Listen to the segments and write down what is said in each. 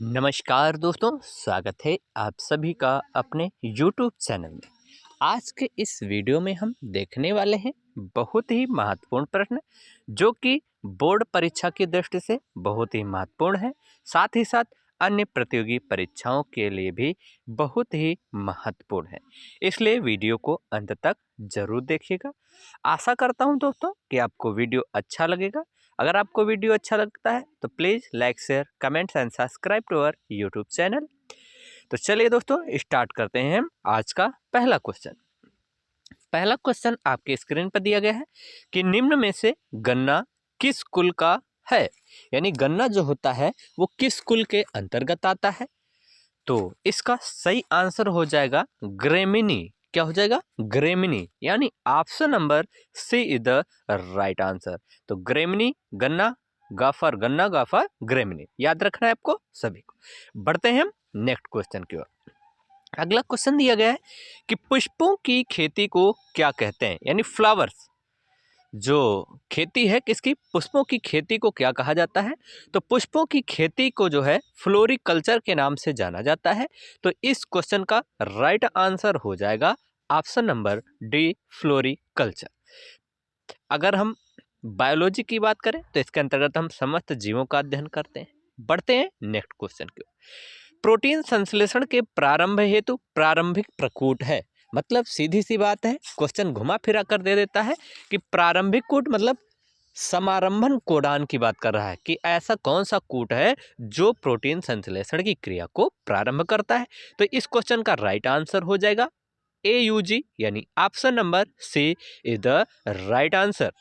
नमस्कार दोस्तों, स्वागत है आप सभी का अपने YouTube चैनल में। आज के इस वीडियो में हम देखने वाले हैं बहुत ही महत्वपूर्ण प्रश्न जो कि बोर्ड परीक्षा की दृष्टि से बहुत ही महत्वपूर्ण है। साथ ही साथ अन्य प्रतियोगी परीक्षाओं के लिए भी बहुत ही महत्वपूर्ण है, इसलिए वीडियो को अंत तक जरूर देखिएगा। आशा करता हूं दोस्तों कि आपको वीडियो अच्छा लगेगा। अगर आपको वीडियो अच्छा लगता है तो please like, share, comments and subscribe to our YouTube channel. तो चलिए दोस्तों, स्टार्ट करते हैं हम आज का पहला क्वेश्चन। पहला क्वेश्चन आपके स्क्रीन पर दिया गया है कि निम्न में से गन्ना किस कुल का है, यानी गन्ना जो होता है वो किस कुल के अंतर्गत आता है। तो इसका सही आंसर हो जाएगा ग्रेमिनी। क्या हो जाएगा? ग्रेमिनी, यानी option number C is the right answer. तो ग्रेमिनी, गन्ना, गाफर, गन्ना, गाफर, ग्रेमिनी, याद रखना है आपको सभी को। बढ़ते हैं हम नेक्स्ट क्वेश्चन की ओर। अगला क्वेश्चन दिया गया है कि पुष्पों की खेती को क्या कहते हैं, यानी फ्लावर्स जो खेती है किसकी, पुष्पों की खेती को क्या कहा जाता है। तो पुष्पों की खेती को जो है फ्लोरिकल्चर के नाम से जाना जाता है। तो इस क्वेश्चन का राइट आंसर हो जाएगा ऑप्शन नंबर डी, फ्लोरिकल्चर। अगर हम बायोलॉजी की बात करें तो इसके अंतर्गत हम समस्त जीवों का अध्ययन करते हैं। बढ़ते हैं नेक्स्ट क्वेश्चन की ओर। प्रोटीन संश्लेषण के प्रारंभ हेतु प्रारंभिक प्रकूट है, मतलब सीधी सी बात है, क्वेश्चन घुमा फिरा कर दे देता है कि प्रारंभिक कूट मतलब समारंभन कोडान की बात कर रहा है कि ऐसा कौन सा कूट है जो प्रोटीन संश्लेषण की क्रिया को प्रारंभ करता है। तो इस क्वेश्चन का राइट आंसर हो जाएगा AUG, यानी option number C is the right answer.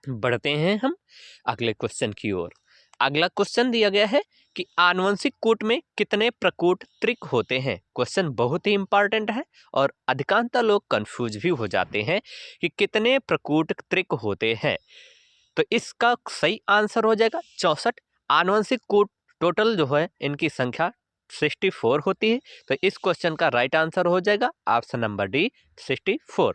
बढ़ते हैं हम अगले क्वेश्चन की ओर। अगला क्वेश्चन दिया गया है कि आनुवंशिक कूट में कितने प्रकूट त्रिक होते हैं। क्वेश्चन बहुत ही इंपॉर्टेंट है और अधिकांशतः लोग कंफ्यूज भी हो जाते हैं कि कितने प्रकूट त्रिक होते हैं। तो इसका सही आंसर हो जाएगा 64। आनुवंशिक कूट टोटल जो है इनकी संख्या 64 होती है। तो इस क्वेश्चन का राइट आंसर हो जाएगा ऑप्शन नंबर डी, 64।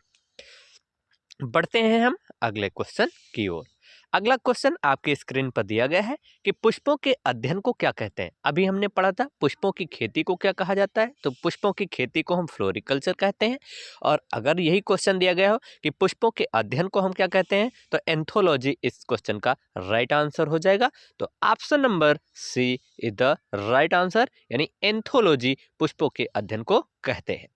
बढ़ते हैं हम अगले क्वेश्चन की ओर। अगला क्वेश्चन आपके स्क्रीन पर दिया गया है कि पुष्पों के अध्ययन को क्या कहते हैं। अभी हमने पढ़ा था पुष्पों की खेती को क्या कहा जाता है, तो पुष्पों की खेती को हम फ्लोरिकल्चर कहते हैं। और अगर यही क्वेश्चन दिया गया हो कि पुष्पों के अध्ययन को हम क्या कहते हैं, तो एंथोलॉजी इस क्वेश्चन का राइट आंसर हो जाएगा। तो option number C is the right answer, यानी एंथोलॉजी पुष्पों के अध्ययन को कहते हैं।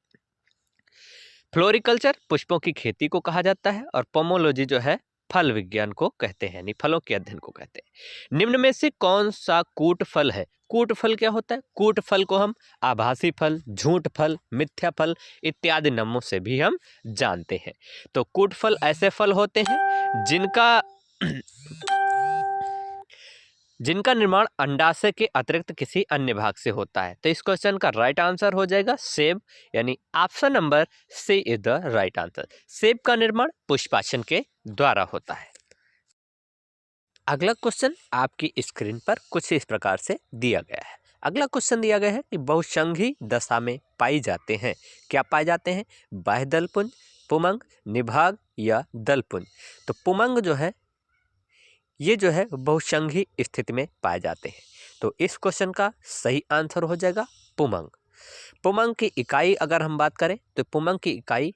फ्लोरिकल्चर पुष्पों की खेती को कहा जाता है और पोमोलॉजी जो है फल विज्ञान को कहते हैं, यानी फलों के अध्ययन को कहते हैं। निम्न में से कौन सा कूट फल है। कूट फल क्या होता है? कूट फल को हम आभासी फल, झूठ फल, मिथ्या फल इत्यादि नामों से भी हम जानते हैं। तो कूट फल ऐसे फल होते हैं जिनका निर्माण अंडाशय के अतिरिक्त किसी अन्य भाग से होता है। तो इस क्वेश्चन का राइट आंसर हो जाएगा सेब, यानी option number C is the right answer. सेब का निर्माण पुष्पासन के द्वारा होता है। अगला क्वेश्चन आपकी स्क्रीन पर कुछ इस प्रकार से दिया गया है। अगला क्वेश्चन दिया गया है कि बहुसंघी दशा में पाई जाते हैं। क्या पाए जाते हैं? बाह्य दलपुंज, पुमंग, निभाग या दलपुंज। तो पुमंग जो है ये जो है बहुसंघी स्थिति में पाए जाते हैं। तो इस क्वेश्चन का सही आंसर हो जाएगा पुमंग। पुमंग की इकाई अगर हम बात करें तो पुमंग की इकाई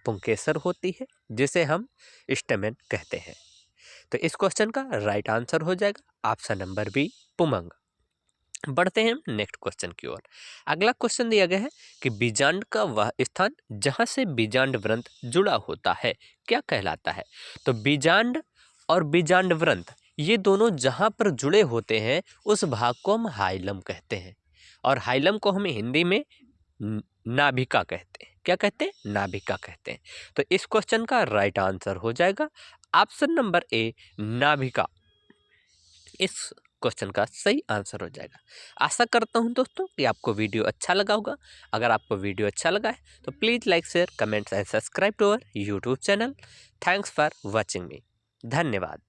पुंकेसर होती है, जिसे हम स्टेमेन कहते हैं। तो इस क्वेश्चन का राइट आंसर हो जाएगा ऑप्शन नंबर बी, पुमंग। बढ़ते हैं नेक्स्ट क्वेश्चन की ओर। अगला क्वेश्चन दिया गया है कि बीजांड का वह स्थान जहां से बीजांड व्रंत जुड़ा होता है क्या कहलाता है। तो बीजांड और बीजांड व्रंत ये दोनों जहां पर जुड़े होते हैं उस भाग को हम हाइलम कहते हैं, और हाइलम को हम हिंदी में नाभिका कहते हैं। क्या कहते हैं? नाभिका कहते हैं। तो इस क्वेश्चन का राइट आंसर हो जाएगा ऑप्शन नंबर ए, नाभिका। इस क्वेश्चन का सही आंसर हो जाएगा। आशा करता हूं दोस्तों कि आपको वीडियो अच्छा लगा होगा। अगर आपको वीडियो अच्छा लगा है तो please like, share, comments and subscribe to our YouTube channel. Thanks for watching me. धन्यवाद।